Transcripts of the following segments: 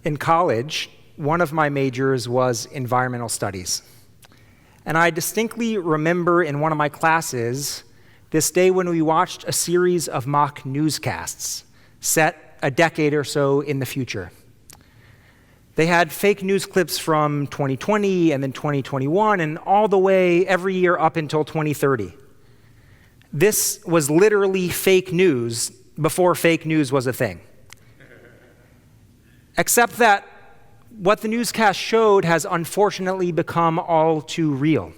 In college, one of my majors was environmental studies. And I distinctly remember in one of my classes this day when we watched a series of mock newscasts set a decade or so in the future. They had fake news clips from 2020 and then 2021 and all the way every year up until 2030. This was literally fake news before fake news was a thing. Except that what the newscast showed has unfortunately become all too real.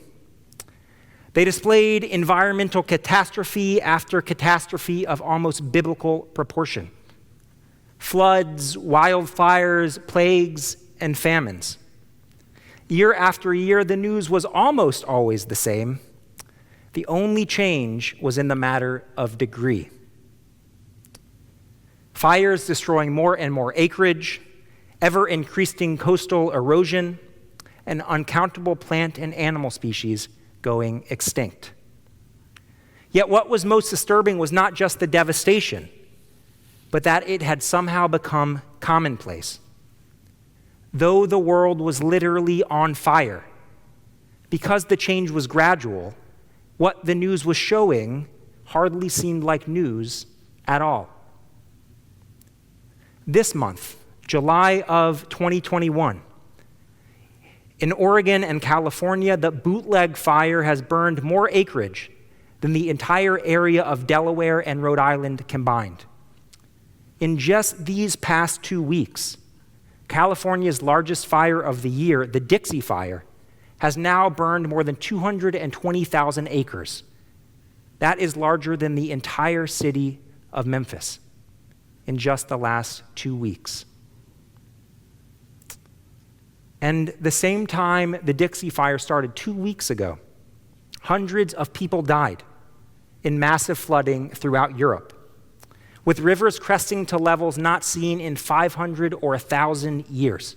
They displayed environmental catastrophe after catastrophe of almost biblical proportion. Floods, wildfires, plagues, and famines. Year after year, the news was almost always the same. The only change was in the matter of degree. Fires destroying more and more acreage, ever-increasing coastal erosion, and uncountable plant and animal species going extinct. Yet what was most disturbing was not just the devastation, but that it had somehow become commonplace. Though the world was literally on fire, because the change was gradual, what the news was showing hardly seemed like news at all. This month, July of 2021, in Oregon and California, the bootleg fire has burned more acreage than the entire area of Delaware and Rhode Island combined. In just these past 2 weeks, California's largest fire of the year, the Dixie Fire, has now burned more than 220,000 acres. That is larger than the entire city of Memphis in just the last 2 weeks. And the same time the Dixie Fire started 2 weeks ago, hundreds of people died in massive flooding throughout Europe, with rivers cresting to levels not seen in 500 or 1,000 years.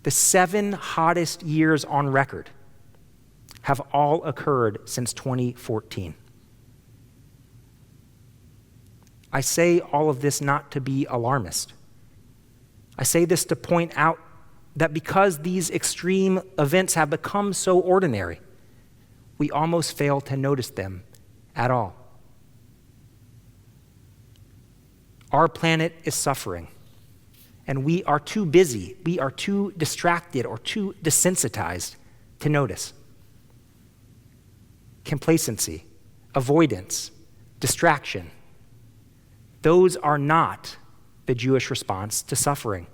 The 7 hottest years on record have all occurred since 2014. I say all of this not to be alarmist. I say this to point out that because these extreme events have become so ordinary, we almost fail to notice them at all. Our planet is suffering, and we are too busy, we are too distracted or too desensitized to notice. Complacency, avoidance, distraction, those are not the Jewish response to suffering.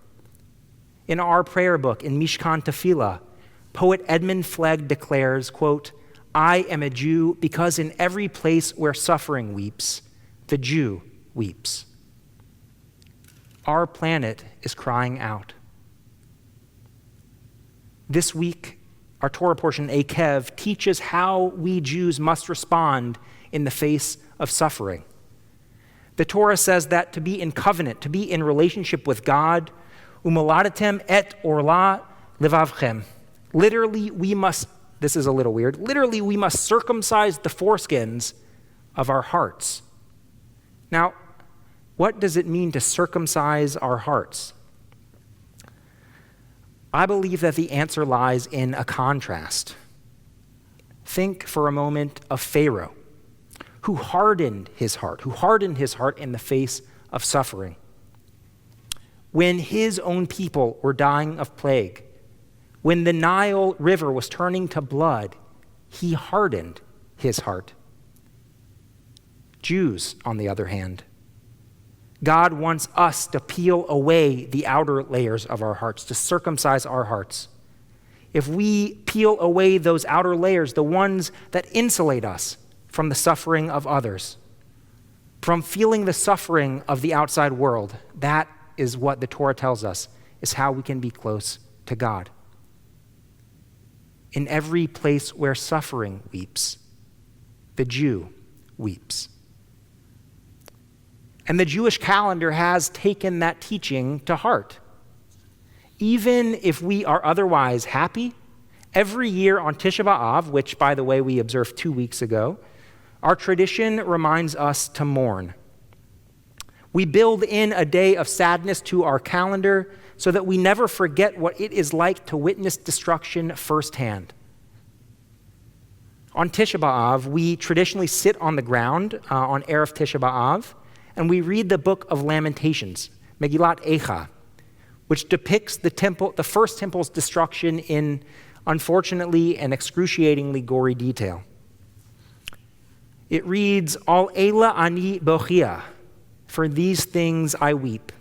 In our prayer book, in Mishkan Tefillah, poet Edmund Flegg declares, quote, "I am a Jew because in every place where suffering weeps, the Jew weeps." Our planet is crying out. This week, our Torah portion, Akev, teaches how we Jews must respond in the face of suffering. The Torah says that to be in covenant, to be in relationship with God, umoladatem et orla levavchem. Literally, we must, this is a little weird, literally we must circumcise the foreskins of our hearts. Now, what does it mean to circumcise our hearts? I believe that the answer lies in a contrast. Think for a moment of Pharaoh, who hardened his heart in the face of suffering. When his own people were dying of plague, when the Nile River was turning to blood, he hardened his heart. Jews, on the other hand, God wants us to peel away the outer layers of our hearts, to circumcise our hearts. If we peel away those outer layers, the ones that insulate us from the suffering of others, from feeling the suffering of the outside world, that is what the Torah tells us is how we can be close to God. In every place where suffering weeps, the Jew weeps. And the Jewish calendar has taken that teaching to heart. Even if we are otherwise happy, every year on Tisha B'Av, which, by the way, we observed 2 weeks ago, our tradition reminds us to mourn. We build in a day of sadness to our calendar so that we never forget what it is like to witness destruction firsthand. On Tisha B'Av, we traditionally sit on the ground on Erev Tisha B'Av, and we read the book of Lamentations, Megillat Eicha, which depicts the first temple's destruction in, unfortunately and excruciatingly gory detail. It reads, Al Eila ani bochia, for these things I weep.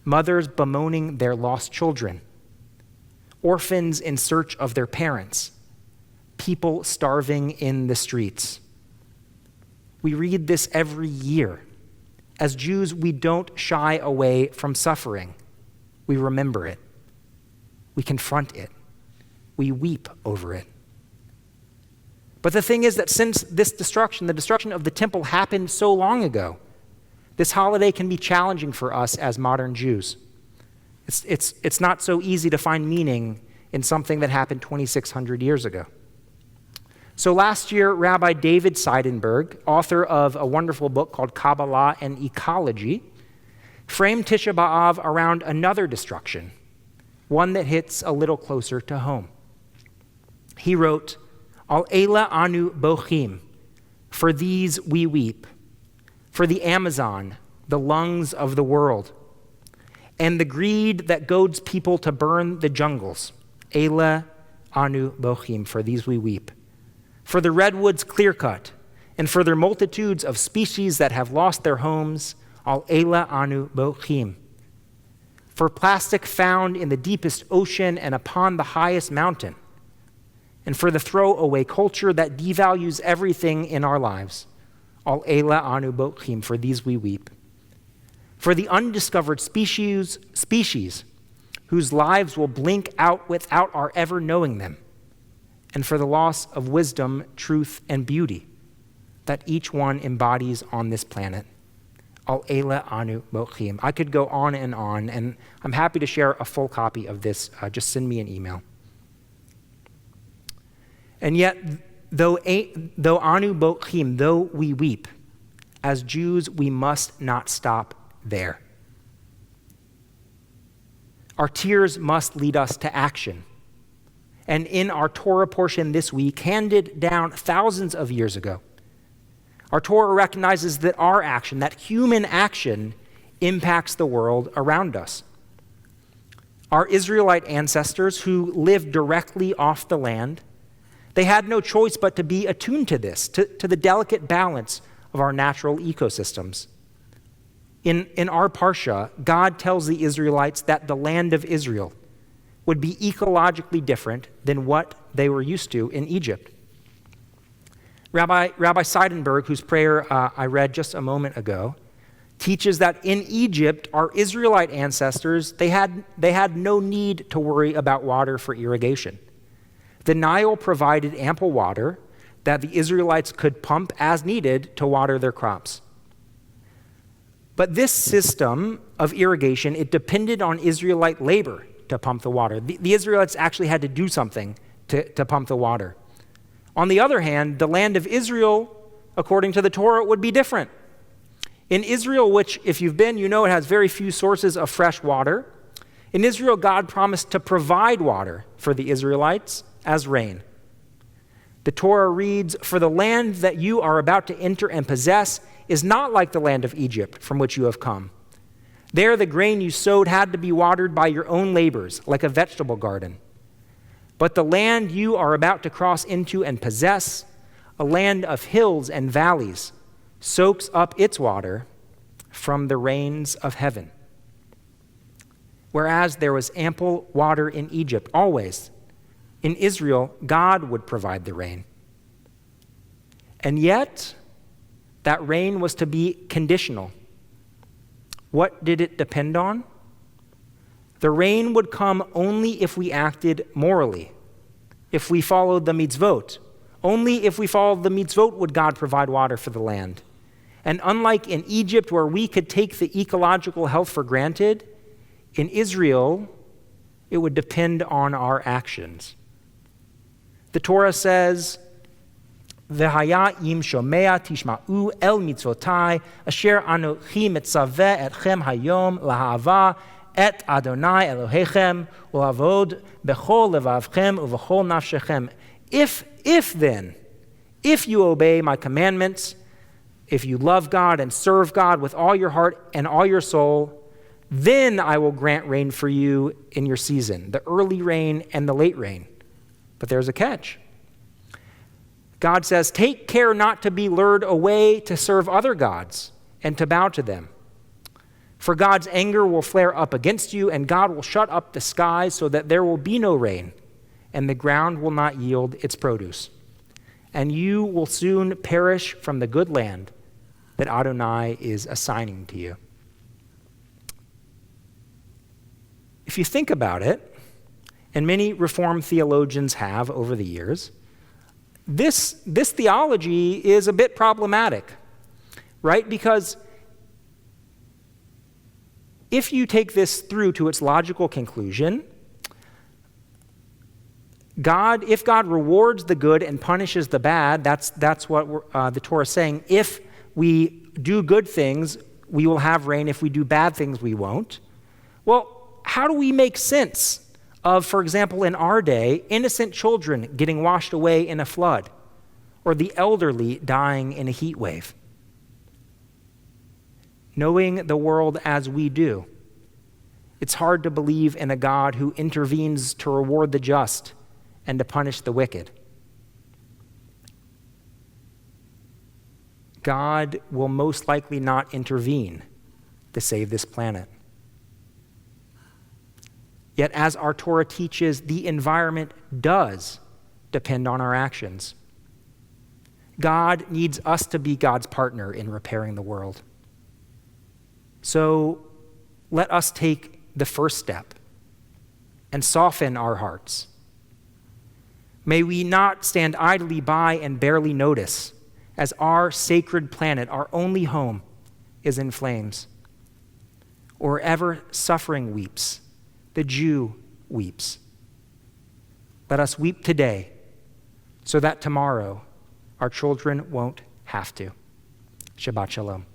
Mothers bemoaning their lost children, orphans in search of their parents, people starving in the streets. We read this every year. As Jews, we don't shy away from suffering. We remember it. We confront it. We weep over it. But the thing is that since this destruction, the destruction of the temple, happened so long ago, this holiday can be challenging for us as modern Jews. It's not so easy to find meaning in something that happened 2,600 years ago. So last year, Rabbi David Seidenberg, author of a wonderful book called Kabbalah and Ecology, framed Tisha B'Av around another destruction, one that hits a little closer to home. He wrote, Al Eila anu bochim, for these we weep, for the Amazon, the lungs of the world, and the greed that goads people to burn the jungles. Eila anu bochim, for these we weep. For the redwoods clear-cut, and for their multitudes of species that have lost their homes, Al Eila anu bochim. For plastic found in the deepest ocean and upon the highest mountain, and for the throwaway culture that devalues everything in our lives. Al Eila anu bochim, for these we weep. For the undiscovered species whose lives will blink out without our ever knowing them, and for the loss of wisdom, truth, and beauty that each one embodies on this planet. Al Eila anu bochim. I could go on, and I'm happy to share a full copy of this. Just send me an email. And yet, though anu bochim, though we weep, as Jews, we must not stop there. Our tears must lead us to action. And in our Torah portion this week, handed down thousands of years ago, our Torah recognizes that our action, that human action, impacts the world around us. Our Israelite ancestors who lived directly off the land, they had no choice but to be attuned to this, to the delicate balance of our natural ecosystems. In our Parsha, God tells the Israelites that the land of Israel would be ecologically different than what they were used to in Egypt. Rabbi Seidenberg, whose prayer I read just a moment ago, teaches that in Egypt, our Israelite ancestors, they had no need to worry about water for irrigation. The Nile provided ample water that the Israelites could pump as needed to water their crops. But this system of irrigation, it depended on Israelite labor to pump the water. The Israelites actually had to do something to pump the water. On the other hand, the land of Israel, according to the Torah, would be different. In Israel, which if you've been, you know it has very few sources of fresh water. In Israel, God promised to provide water for the Israelites as rain. The Torah reads, "For the land that you are about to enter and possess is not like the land of Egypt from which you have come. There the grain you sowed had to be watered by your own labors, like a vegetable garden. But the land you are about to cross into and possess, a land of hills and valleys, soaks up its water from the rains of heaven." Whereas there was ample water in Egypt, always, in Israel, God would provide the rain. And yet, that rain was to be conditional. What did it depend on? The rain would come only if we acted morally, if we followed the mitzvot. Only if we followed the mitzvot would God provide water for the land. And unlike in Egypt, where we could take the ecological health for granted, in Israel, it would depend on our actions. The Torah says, V'haya im shomea tishma'u el mitzvotai asher anochi mitzaveh etchem hayom lahava et Adonai Elohechem u'avod bechol levavchem uvechol nafshechem. If you obey my commandments, if you love God and serve God with all your heart and all your soul, then I will grant rain for you in your season, the early rain and the late rain. But there's a catch. God says, take care not to be lured away to serve other gods and to bow to them. For God's anger will flare up against you, and God will shut up the skies so that there will be no rain, and the ground will not yield its produce. And you will soon perish from the good land that Adonai is assigning to you. If you think about it, and many Reformed theologians have over the years, this theology is a bit problematic, right? Because if you take this through to its logical conclusion, if God rewards the good and punishes the bad, that's what the Torah is saying. If we do good things, we will have rain. If we do bad things, we won't. Well, how do we make sense of, for example, in our day, innocent children getting washed away in a flood, or the elderly dying in a heat wave? Knowing the world as we do, it's hard to believe in a God who intervenes to reward the just and to punish the wicked. God will most likely not intervene to save this planet. Yet, as our Torah teaches, the environment does depend on our actions. God needs us to be God's partner in repairing the world. So let us take the first step and soften our hearts. May we not stand idly by and barely notice as our sacred planet, our only home, is in flames. Or ever suffering weeps, the Jew weeps. Let us weep today so that tomorrow our children won't have to. Shabbat shalom.